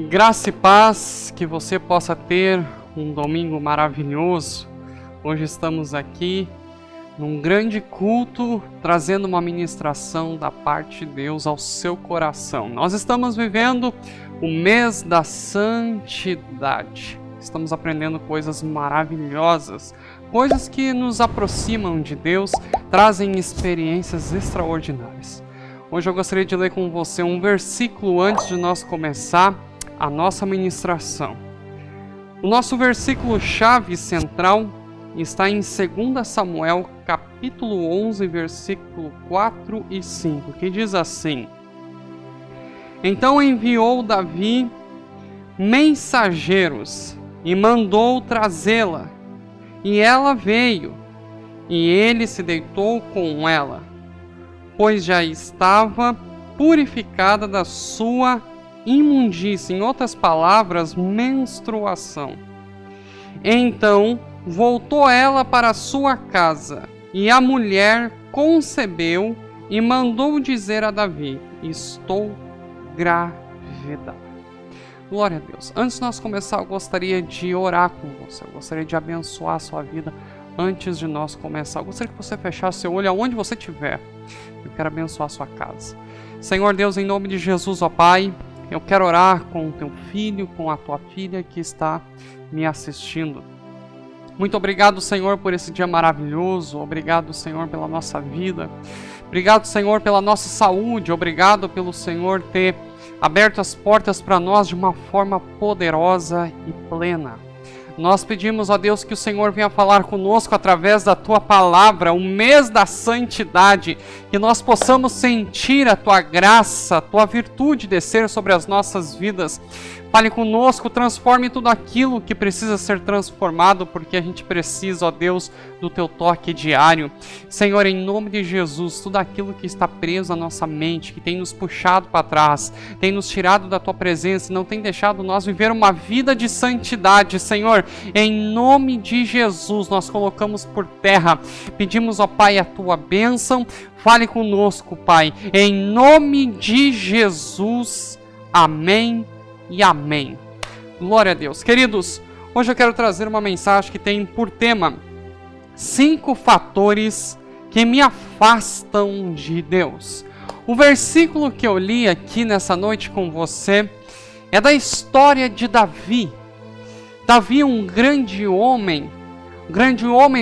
Graça e paz, que você possa ter um domingo maravilhoso. Hoje estamos aqui num grande culto, trazendo uma ministração da parte de Deus ao seu coração. Nós estamos vivendo o mês da santidade. Estamos aprendendo coisas maravilhosas, coisas que nos aproximam de Deus, trazem experiências extraordinárias. Hoje eu gostaria de ler com você um versículo antes de nós começar a nossa ministração. O nosso versículo-chave central está em 2 Samuel, capítulo 11, versículo 4 e 5, que diz assim: Então enviou Davi mensageiros e mandou trazê-la, e ela veio, e ele se deitou com ela, pois já estava purificada da sua imundícia, em outras palavras, menstruação. Então voltou ela para sua casa, e a mulher concebeu e mandou dizer a Davi: Estou grávida. Glória a Deus. Antes de nós começar, eu gostaria de orar com você. Eu gostaria de abençoar a sua vida antes de nós começar. Eu gostaria que você fechasse seu olho aonde você estiver. Eu quero abençoar a sua casa. Senhor Deus, em nome de Jesus, ó Pai, eu quero orar com o teu filho, com a tua filha que está me assistindo. Muito obrigado, Senhor, por esse dia maravilhoso. Obrigado, Senhor, pela nossa vida. Obrigado, Senhor, pela nossa saúde. Obrigado pelo Senhor ter aberto as portas para nós de uma forma poderosa e plena. Nós pedimos, ó Deus, que o Senhor venha falar conosco através da Tua Palavra, o mês da santidade, que nós possamos sentir a Tua graça, a Tua virtude descer sobre as nossas vidas. Fale conosco, transforme tudo aquilo que precisa ser transformado, porque a gente precisa, ó Deus, do Teu toque diário. Senhor, em nome de Jesus, tudo aquilo que está preso à nossa mente, que tem nos puxado para trás, tem nos tirado da Tua presença e não tem deixado nós viver uma vida de santidade, Senhor, em nome de Jesus, nós colocamos por terra, pedimos, ó Pai, a Tua bênção. Fale conosco, Pai, em nome de Jesus. Amém e amém. Glória a Deus. Queridos, hoje eu quero trazer uma mensagem que tem por tema 5 fatores que me afastam de Deus. O versículo que eu li aqui nessa noite com você é da história de Davi. Davi, um grande homem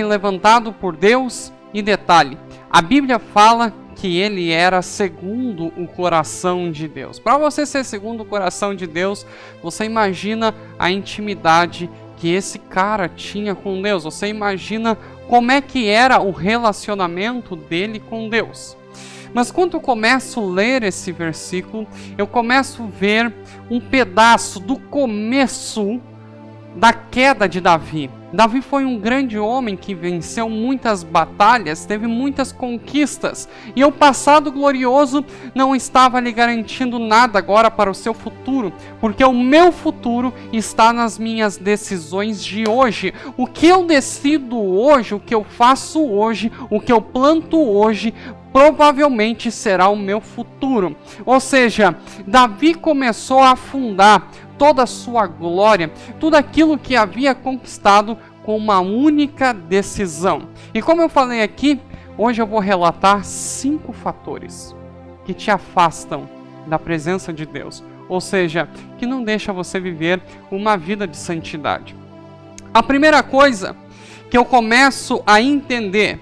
levantado por Deus, e detalhe, a Bíblia fala que ele era segundo o coração de Deus. Para você ser segundo o coração de Deus, você imagina a intimidade que esse cara tinha com Deus. Você imagina como é que era o relacionamento dele com Deus. Mas quando eu começo a ler esse versículo, eu começo a ver um pedaço do começo da queda de Davi. Davi foi um grande homem que venceu muitas batalhas, teve muitas conquistas, e o passado glorioso não estava lhe garantindo nada agora para o seu futuro, porque o meu futuro está nas minhas decisões de hoje. O que eu decido hoje, o que eu faço hoje, o que eu planto hoje, provavelmente será o meu futuro. Ou seja, Davi começou a afundar toda a sua glória, tudo aquilo que havia conquistado com uma única decisão. E como eu falei aqui, hoje eu vou relatar 5 fatores que te afastam da presença de Deus, ou seja, que não deixa você viver uma vida de santidade. A primeira coisa que eu começo a entender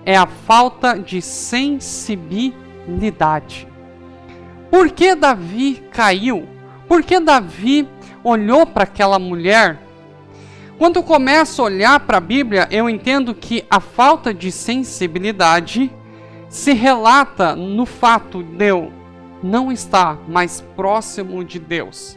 é a falta de sensibilidade. Por que Davi caiu? Por que Davi olhou para aquela mulher? Quando eu começo a olhar para a Bíblia, eu entendo que a falta de sensibilidade se relata no fato de eu não estar mais próximo de Deus.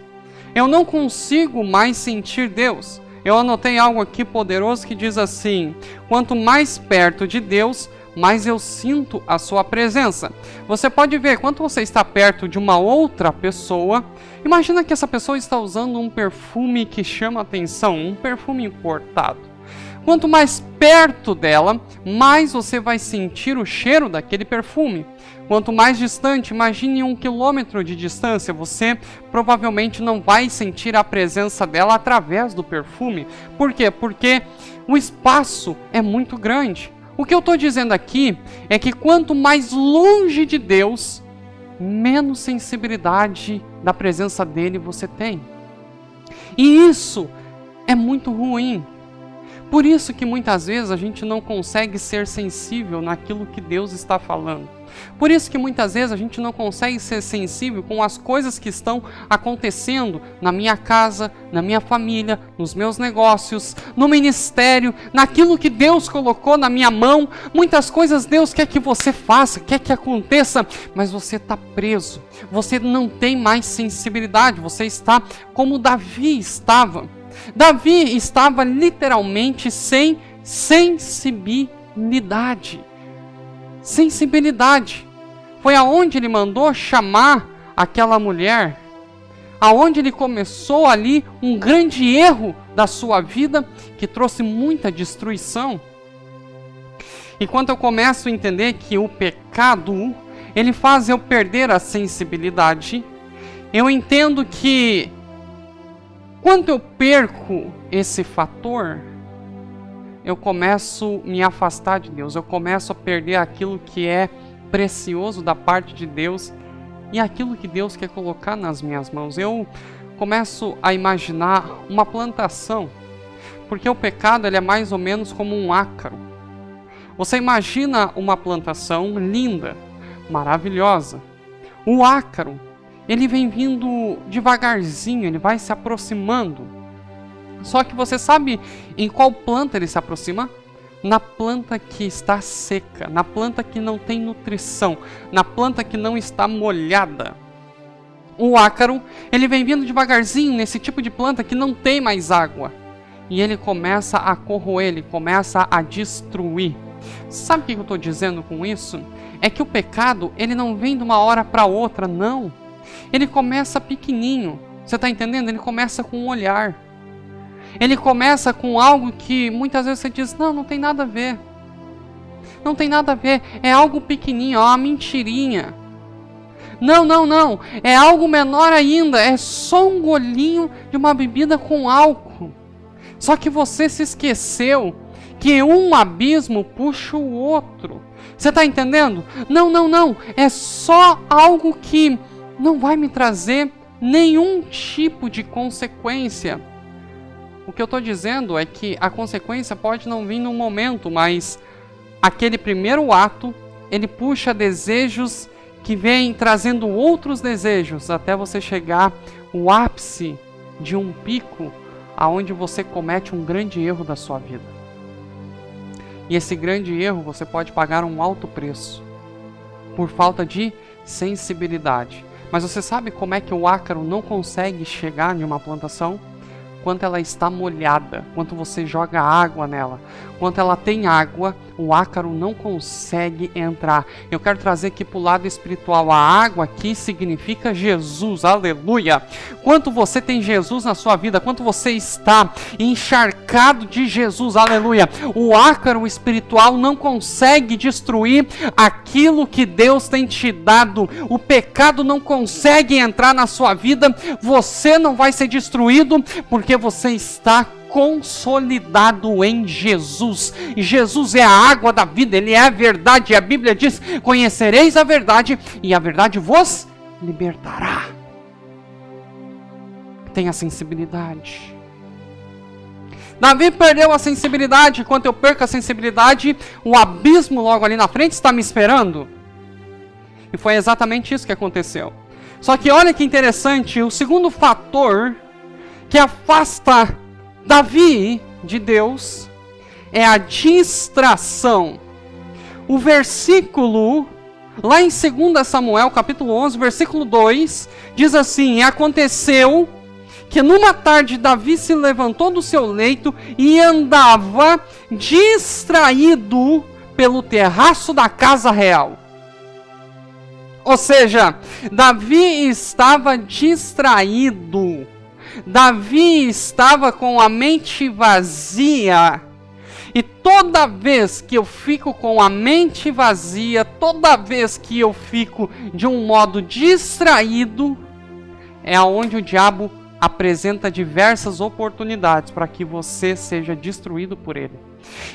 Eu não consigo mais sentir Deus. Eu anotei algo aqui poderoso que diz assim: quanto mais perto de Deus, mais eu sinto a sua presença. Você pode ver, quando você está perto de uma outra pessoa, imagina que essa pessoa está usando um perfume que chama atenção, um perfume importado. Quanto mais perto dela, mais você vai sentir o cheiro daquele perfume. Quanto mais distante, imagine 1 quilômetro de distância, você provavelmente não vai sentir a presença dela através do perfume. Por quê? Porque o espaço é muito grande. O que eu estou dizendo aqui é que quanto mais longe de Deus, menos sensibilidade da presença dele você tem. E isso é muito ruim. Por isso que muitas vezes a gente não consegue ser sensível naquilo que Deus está falando. Por isso que muitas vezes a gente não consegue ser sensível com as coisas que estão acontecendo na minha casa, na minha família, nos meus negócios, no ministério, naquilo que Deus colocou na minha mão. Muitas coisas Deus quer que você faça, quer que aconteça, mas você está preso. Você não tem mais sensibilidade, você está como Davi estava. Davi estava literalmente sem sensibilidade. Sensibilidade. Foi aonde ele mandou chamar aquela mulher, aonde ele começou ali um grande erro da sua vida que trouxe muita destruição. E quando eu começo a entender que o pecado, ele faz eu perder a sensibilidade, eu entendo que quando eu perco esse fator, eu começo a me afastar de Deus, eu começo a perder aquilo que é precioso da parte de Deus e aquilo que Deus quer colocar nas minhas mãos. Eu começo a imaginar uma plantação, porque o pecado ele é mais ou menos como um ácaro. Você imagina uma plantação linda, maravilhosa. O ácaro, ele vem vindo devagarzinho, ele vai se aproximando. Só que você sabe em qual planta ele se aproxima? Na planta que está seca, na planta que não tem nutrição, na planta que não está molhada. O ácaro, ele vem vindo devagarzinho nesse tipo de planta que não tem mais água. E ele começa a corroer, ele começa a destruir. Sabe o que eu estou dizendo com isso? É que o pecado, ele não vem de uma hora para outra, não. Ele começa pequenininho, você está entendendo? Ele começa com um olhar. Ele começa com algo que muitas vezes você diz, não tem nada a ver. Não tem nada a ver, é algo pequenininho, é uma mentirinha. Não, é algo menor ainda, é só um golinho de uma bebida com álcool. Só que você se esqueceu que um abismo puxa o outro. Você está entendendo? Não, é só algo que não vai me trazer nenhum tipo de consequência. O que eu estou dizendo é que a consequência pode não vir num momento, mas aquele primeiro ato, ele puxa desejos que vêm trazendo outros desejos, até você chegar ao ápice de um pico, aonde você comete um grande erro da sua vida. E esse grande erro você pode pagar um alto preço, por falta de sensibilidade. Mas você sabe como é que o ácaro não consegue chegar em uma plantação? Quando ela está molhada, quando você joga água nela, quando ela tem água, o ácaro não consegue entrar. Eu quero trazer aqui para o lado espiritual. A água aqui significa Jesus, aleluia. Quanto você tem Jesus na sua vida, quanto você está encharcado de Jesus, aleluia. O ácaro espiritual não consegue destruir aquilo que Deus tem te dado. O pecado não consegue entrar na sua vida. Você não vai ser destruído porque você está consolidado em Jesus. Jesus é a água da vida, Ele é a verdade. A Bíblia diz, conhecereis a verdade e a verdade vos libertará. Tenha sensibilidade. Davi perdeu a sensibilidade. Enquanto eu perco a sensibilidade, o abismo logo ali na frente está me esperando. E foi exatamente isso que aconteceu. Só que olha que interessante, o segundo fator que afasta Davi de Deus é a distração. O versículo, lá em 2 Samuel, capítulo 11, versículo 2, diz assim: E aconteceu que numa tarde Davi se levantou do seu leito e andava distraído pelo terraço da casa real. Ou seja, Davi estava distraído. Davi estava com a mente vazia. E toda vez que eu fico com a mente vazia, toda vez que eu fico de um modo distraído, é aonde o diabo apresenta diversas oportunidades para que você seja destruído por ele.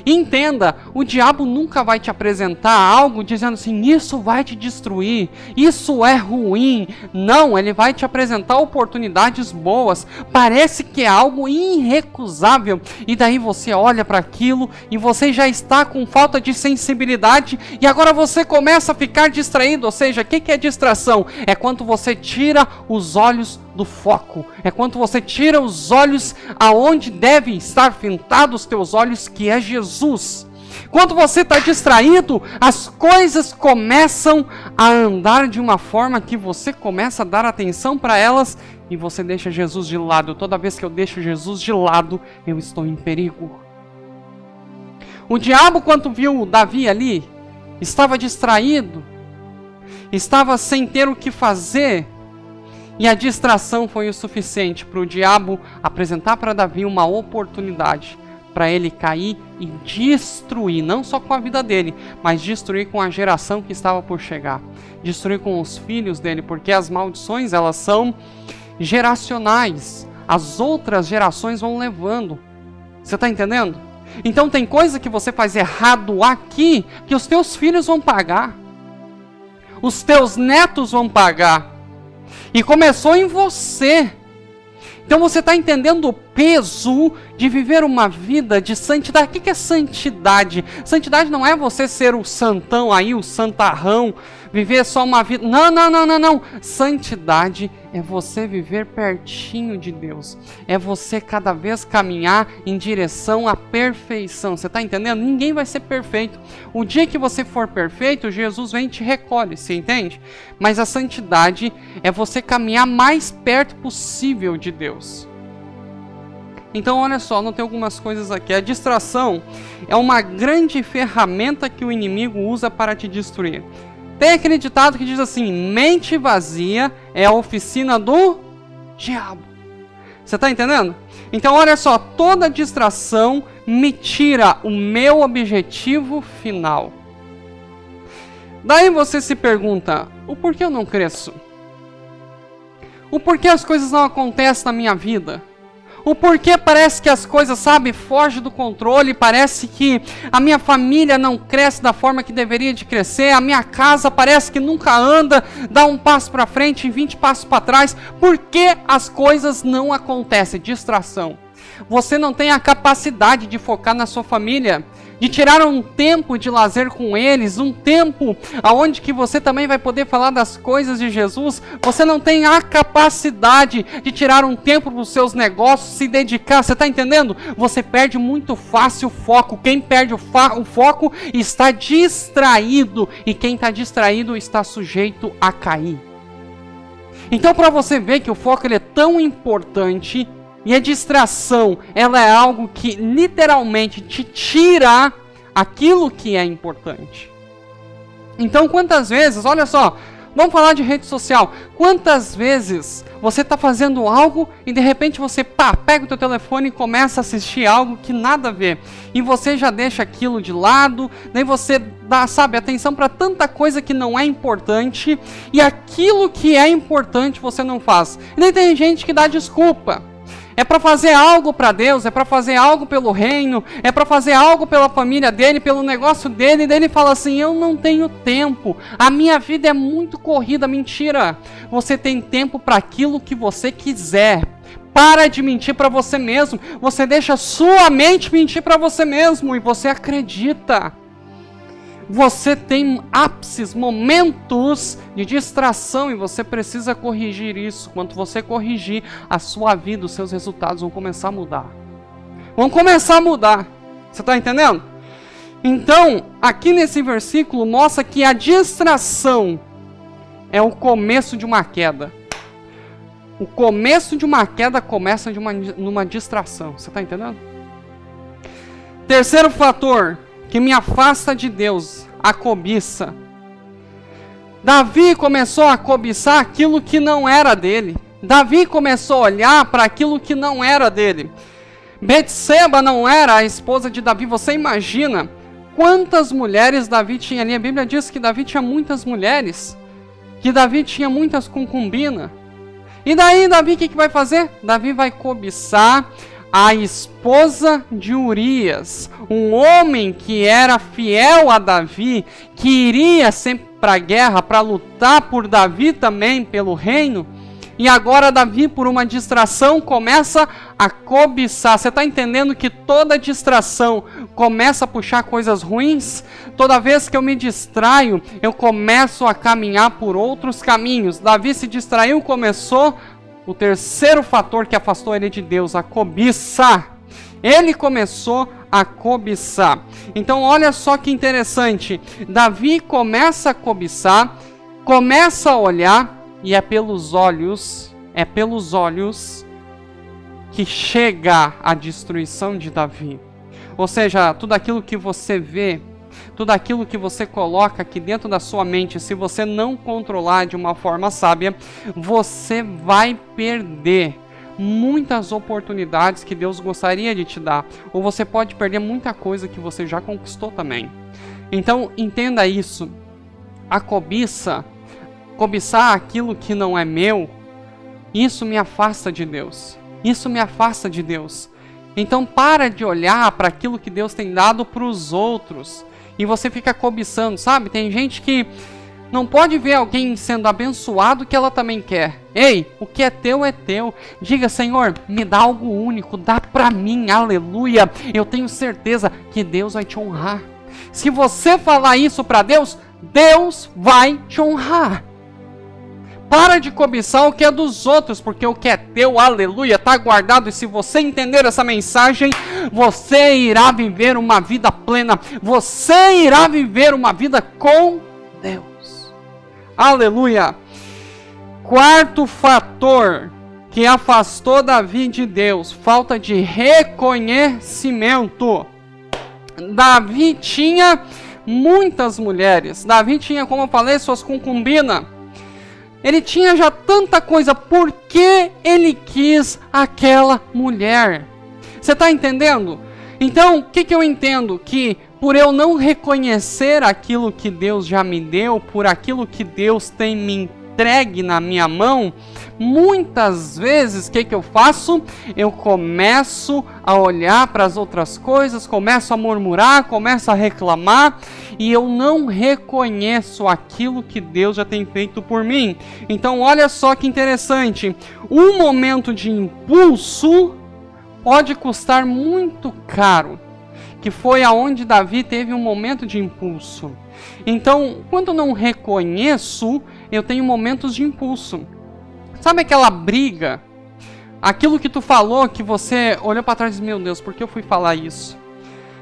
Entenda, o diabo nunca vai te apresentar algo dizendo assim, isso vai te destruir, isso é ruim. Não, ele vai te apresentar oportunidades boas. Parece que é algo irrecusável. E daí você olha para aquilo e você já está com falta de sensibilidade e agora você começa a ficar distraído. Ou seja, o que é distração? É quando você tira os olhos do foco. É quando você tira os olhos aonde devem estar fintados os teus olhos, que é Jesus. Quando você está distraído, as coisas começam a andar de uma forma que você começa a dar atenção para elas e você deixa Jesus de lado. Toda vez que eu deixo Jesus de lado, eu estou em perigo. O diabo, quando viu Davi ali, estava distraído, estava sem ter o que fazer. E a distração foi o suficiente para o diabo apresentar para Davi uma oportunidade para ele cair e destruir, não só com a vida dele, mas destruir com a geração que estava por chegar. Destruir com os filhos dele, porque as maldições, elas são geracionais. As outras gerações vão levando. Você está entendendo? Então tem coisa que você faz errado aqui, que os teus filhos vão pagar. Os teus netos vão pagar. E começou em você. Então você está entendendo o peso de viver uma vida de santidade. O que é santidade? Santidade não é você ser o santão aí, o santarrão, viver só uma vida. Não. Santidade é você viver pertinho de Deus. É você cada vez caminhar em direção à perfeição. Você está entendendo? Ninguém vai ser perfeito. O dia que você for perfeito, Jesus vem e te recolhe, você entende? Mas a santidade é você caminhar mais perto possível de Deus. Então olha só, notei algumas coisas aqui. A distração é uma grande ferramenta que o inimigo usa para te destruir. Tem aquele ditado que diz assim, mente vazia é a oficina do diabo. Você está entendendo? Então olha só, toda distração me tira o meu objetivo final. Daí você se pergunta, o porquê eu não cresço? O porquê as coisas não acontecem na minha vida? O porquê parece que as coisas, fogem do controle, parece que a minha família não cresce da forma que deveria de crescer, a minha casa parece que nunca anda, dá um passo para frente e 20 passos para trás. Por que as coisas não acontecem? Distração. Você não tem a capacidade de focar na sua família, de tirar um tempo de lazer com eles, um tempo aonde que você também vai poder falar das coisas de Jesus. Você não tem a capacidade de tirar um tempo para os seus negócios, se dedicar, você está entendendo? Você perde muito fácil o foco. Quem perde o foco está distraído, e quem está distraído está sujeito a cair. Então, para você ver que o foco ele é tão importante, e a distração, ela é algo que literalmente te tira aquilo que é importante. Então, quantas vezes, olha só, vamos falar de rede social. Quantas vezes você está fazendo algo e de repente você pega o teu telefone e começa a assistir algo que nada a ver. E você já deixa aquilo de lado, daí você dá, atenção para tanta coisa que não é importante. E aquilo que é importante você não faz. E daí tem gente que dá desculpa. É para fazer algo para Deus, é para fazer algo pelo reino, é para fazer algo pela família dele, pelo negócio dele, e daí ele fala assim, eu não tenho tempo, a minha vida é muito corrida. Mentira, você tem tempo para aquilo que você quiser. Para de mentir para você mesmo, você deixa sua mente mentir para você mesmo, e você acredita. Você tem ápices, momentos de distração, e você precisa corrigir isso. Quando você corrigir, a sua vida, os seus resultados vão começar a mudar. Vão começar a mudar. Você está entendendo? Então, aqui nesse versículo mostra que a distração é o começo de uma queda. O começo de uma queda começa numa distração. Você está entendendo? Terceiro fator que me afasta de Deus, a cobiça. Davi começou a cobiçar aquilo que não era dele. Davi começou a olhar para aquilo que não era dele. Betseba não era a esposa de Davi. Você imagina quantas mulheres Davi tinha ali? A Bíblia diz que Davi tinha muitas mulheres, que Davi tinha muitas concubinas. E daí Davi o que vai fazer? Davi vai cobiçar a esposa de Urias, um homem que era fiel a Davi, que iria sempre para a guerra, para lutar por Davi também, pelo reino. E agora Davi, por uma distração, começa a cobiçar. Você está entendendo que toda distração começa a puxar coisas ruins? Toda vez que eu me distraio, eu começo a caminhar por outros caminhos. Davi se distraiu, começou o terceiro fator que afastou ele de Deus, a cobiça. Ele começou a cobiçar. Então olha só que interessante. Davi começa a cobiçar, começa a olhar, e é pelos olhos que chega a destruição de Davi. Ou seja, tudo aquilo que você vê, tudo aquilo que você coloca aqui dentro da sua mente, se você não controlar de uma forma sábia, você vai perder muitas oportunidades que Deus gostaria de te dar. Ou você pode perder muita coisa que você já conquistou também. Então, entenda isso. A cobiçar aquilo que não é meu, isso me afasta de Deus. Isso me afasta de Deus. Então para de olhar para aquilo que Deus tem dado para os outros e você fica cobiçando, sabe? Tem gente que não pode ver alguém sendo abençoado que ela também quer. Ei, o que é teu é teu. Diga, Senhor, me dá algo único, dá para mim, aleluia. Eu tenho certeza que Deus vai te honrar. Se você falar isso para Deus, Deus vai te honrar. Para de cobiçar o que é dos outros, porque o que é teu, aleluia, está guardado. E se você entender essa mensagem, você irá viver uma vida plena. Você irá viver uma vida com Deus. Aleluia. Quarto fator que afastou Davi de Deus, falta de reconhecimento. Davi tinha muitas mulheres. Davi tinha, como eu falei, suas concubinas. Ele tinha já tanta coisa, por que ele quis aquela mulher? Você está entendendo? Então, o que eu entendo? Que por eu não reconhecer aquilo que Deus já me deu, por aquilo que Deus tem me entregue na minha mão, muitas vezes, o que eu faço? Eu começo a olhar para as outras coisas, começo a murmurar, começo a reclamar, e eu não reconheço aquilo que Deus já tem feito por mim. Então olha só que interessante, um momento de impulso pode custar muito caro, que foi aonde Davi teve um momento de impulso. Então, quando eu não reconheço, eu tenho momentos de impulso. Sabe aquela briga? Aquilo que tu falou, que você olhou para trás e disse, meu Deus, por que eu fui falar isso?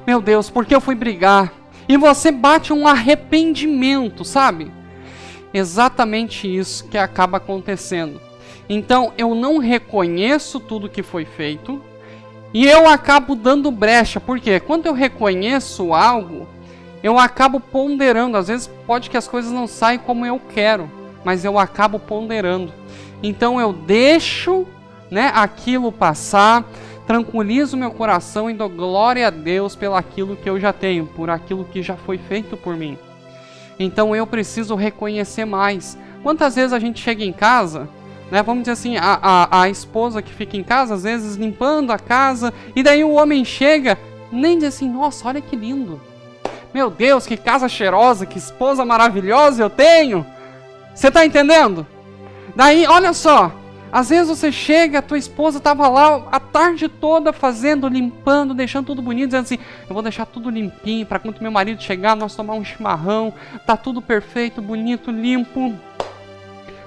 Meu Deus, por que eu fui brigar? E você bate um arrependimento, sabe? Exatamente isso que acaba acontecendo. Então, eu não reconheço tudo que foi feito e eu acabo dando brecha. Por quê? Quando eu reconheço algo, eu acabo ponderando. Às vezes pode que as coisas não saiam como eu quero, mas eu acabo ponderando. Então eu deixo, aquilo passar, tranquilizo meu coração e dou glória a Deus pelo aquilo que eu já tenho, por aquilo que já foi feito por mim. Então eu preciso reconhecer mais. Quantas vezes a gente chega em casa, vamos dizer assim, a esposa que fica em casa, às vezes limpando a casa, e daí o homem chega, nem diz assim, nossa, olha que lindo. Meu Deus, que casa cheirosa, que esposa maravilhosa eu tenho. Você está entendendo? Daí, olha só, às vezes você chega, a tua esposa estava lá a tarde toda fazendo, limpando, deixando tudo bonito, dizendo assim, eu vou deixar tudo limpinho para quando meu marido chegar, nós tomar um chimarrão, tá tudo perfeito, bonito, limpo.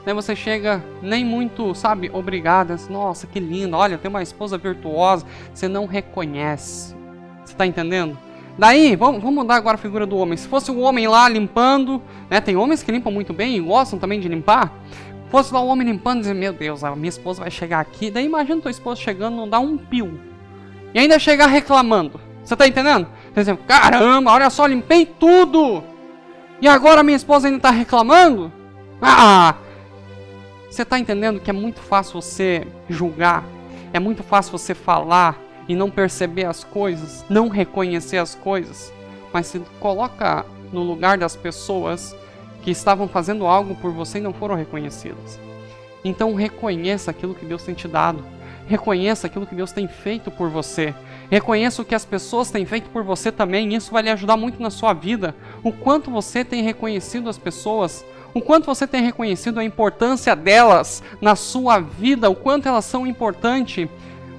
Daí você chega, nem muito, sabe, obrigada, nossa, que lindo, olha, eu tenho uma esposa virtuosa, você não reconhece. Você está entendendo? Daí, vamos mudar agora a figura do homem. Se fosse o homem lá limpando, tem homens que limpam muito bem e gostam também de limpar. Fosse lá o homem limpando e dizer, meu Deus, a minha esposa vai chegar aqui. Daí imagina tua esposa chegando, não dá um pio. E ainda chegar reclamando. Você tá entendendo? Por exemplo, caramba, olha só, limpei tudo. E agora minha esposa ainda tá reclamando? Você tá entendendo que é muito fácil você julgar. É muito fácil você falar. e não perceber as coisas, não reconhecer as coisas, mas se coloca no lugar das pessoas que estavam fazendo algo por você e não foram reconhecidas. Então reconheça aquilo que Deus tem te dado. Reconheça aquilo que Deus tem feito por você. Reconheça o que as pessoas têm feito por você também. Isso vai lhe ajudar muito na sua vida. O quanto você tem reconhecido as pessoas. O quanto você tem reconhecido a importância delas na sua vida. O quanto elas são importantes.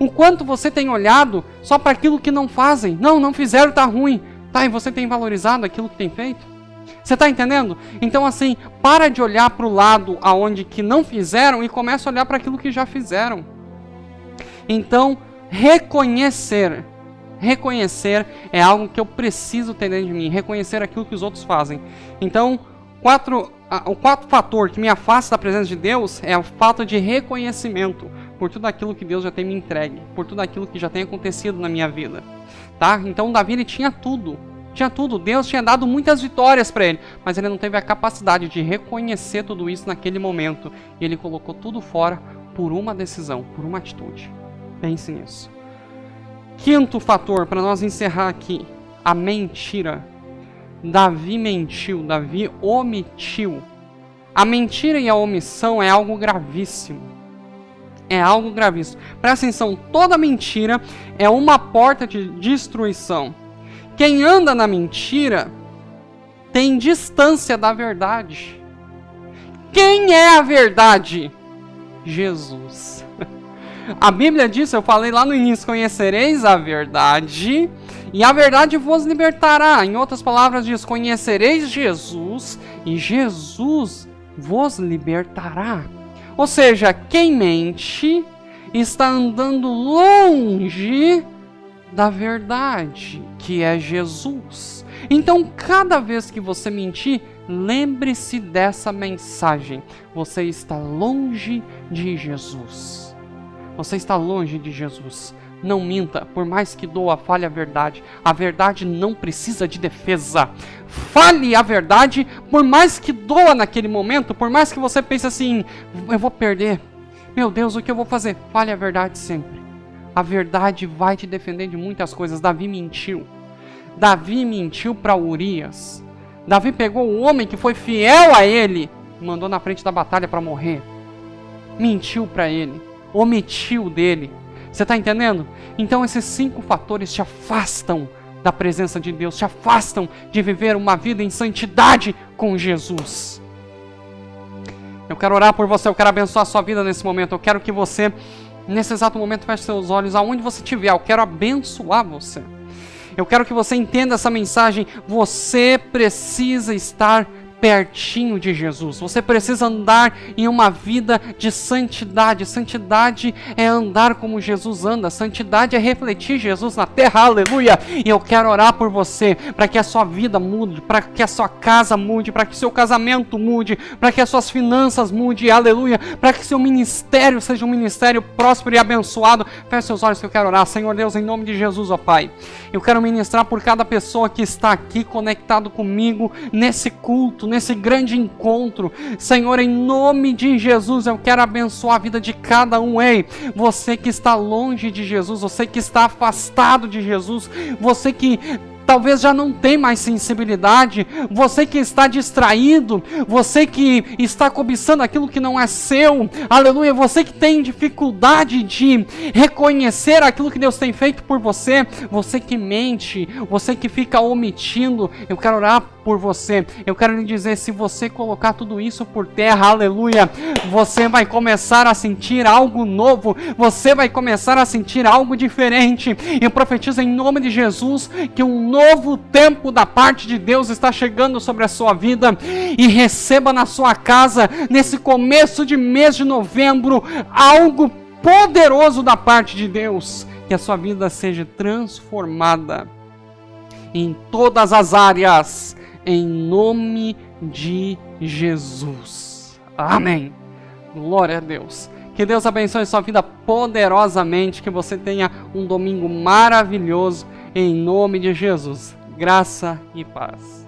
O quanto você tem olhado só para aquilo que não fazem. Não fizeram, tá ruim. Tá, e você tem valorizado aquilo que tem feito? Você está entendendo? Então assim, para de olhar para o lado aonde que não fizeram e começa a olhar para aquilo que já fizeram. Então, reconhecer é algo que eu preciso ter dentro de mim, reconhecer aquilo que os outros fazem. Então, o quarto fator que me afasta da presença de Deus é o fato de reconhecimento por tudo aquilo que Deus já tem me entregue, por tudo aquilo que já tem acontecido na minha vida. Tá? Então, Davi ele tinha tudo. Deus tinha dado muitas vitórias para ele, mas ele não teve a capacidade de reconhecer tudo isso naquele momento. E ele colocou tudo fora por uma decisão, por uma atitude. Pense nisso. Quinto fator, para nós encerrar aqui, a mentira. Davi mentiu, Davi omitiu. A mentira e a omissão é algo gravíssimo. É algo gravíssimo. Presta atenção, toda mentira é uma porta de destruição. Quem anda na mentira tem distância da verdade. Quem é a verdade? Jesus. A Bíblia diz, eu falei lá no início, conhecereis a verdade e a verdade vos libertará. Em outras palavras diz, conhecereis Jesus e Jesus vos libertará. Ou seja, quem mente está andando longe da verdade, que é Jesus. Então, cada vez que você mentir, lembre-se dessa mensagem. Você está longe de Jesus. Você está longe de Jesus. Não minta, por mais que doa, fale a verdade. A verdade não precisa de defesa. Fale a verdade, por mais que doa naquele momento, por mais que você pense assim, eu vou perder. Meu Deus, o que eu vou fazer? Fale a verdade sempre. A verdade vai te defender de muitas coisas. Davi mentiu. Davi mentiu para Urias. Davi pegou o homem que foi fiel a ele e mandou na frente da batalha para morrer. Mentiu para ele. Omitiu dele. Você está entendendo? Então esses 5 fatores te afastam da presença de Deus. Te afastam de viver uma vida em santidade com Jesus. Eu quero orar por você. Eu quero abençoar a sua vida nesse momento. Eu quero que você, nesse exato momento, feche seus olhos aonde você estiver. Eu quero abençoar você. Eu quero que você entenda essa mensagem. Você precisa estar pertinho de Jesus. Você precisa andar em uma vida de santidade. Santidade é andar como Jesus anda. Santidade é refletir Jesus na terra. Aleluia! E eu quero orar por você, para que a sua vida mude, para que a sua casa mude, para que o seu casamento mude, para que as suas finanças mudem. Aleluia! Para que seu ministério seja um ministério próspero e abençoado. Feche seus olhos que eu quero orar. Senhor Deus, em nome de Jesus, ó Pai. Eu quero ministrar por cada pessoa que está aqui conectado comigo nesse culto, nesse grande encontro. Senhor, em nome de Jesus, eu quero abençoar a vida de cada um. Ei, você que está longe de Jesus, você que está afastado de Jesus, você que talvez já não tem mais sensibilidade, você que está distraído, você que está cobiçando aquilo que não é seu, aleluia, você que tem dificuldade de reconhecer aquilo que Deus tem feito por você, você que mente, você que fica omitindo, eu quero orar por você. Eu quero lhe dizer, se você colocar tudo isso por terra, aleluia, você vai começar a sentir algo novo, você vai começar a sentir algo diferente. Eu profetizo em nome de Jesus que um novo tempo da parte de Deus está chegando sobre a sua vida, e receba na sua casa, nesse começo de mês de novembro, algo poderoso da parte de Deus, que a sua vida seja transformada em todas as áreas, em nome de Jesus. Amém. Glória a Deus. Que Deus abençoe sua vida poderosamente. Que você tenha um domingo maravilhoso. Em nome de Jesus. Graça e paz.